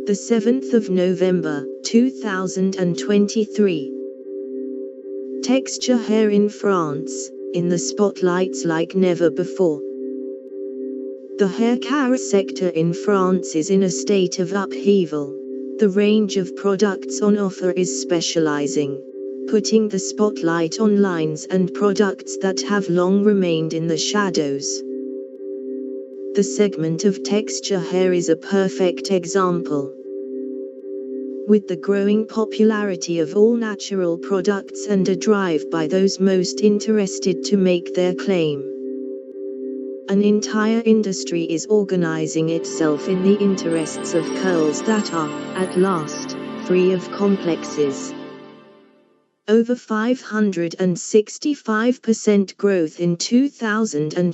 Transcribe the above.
The 7th of November, 2023. Texture hair in France, in the spotlights like never before. The haircare sector in France is in a state of upheaval. The range of products on offer is specializing, putting the spotlight on lines and products that have long remained in the shadows. The segment of texture hair is a perfect example. With the growing popularity of all natural products and a drive by those most interested to make their claim, an entire industry is organizing itself in the interests of curls that are, at last, free of complexes. Over 565% growth in 2020.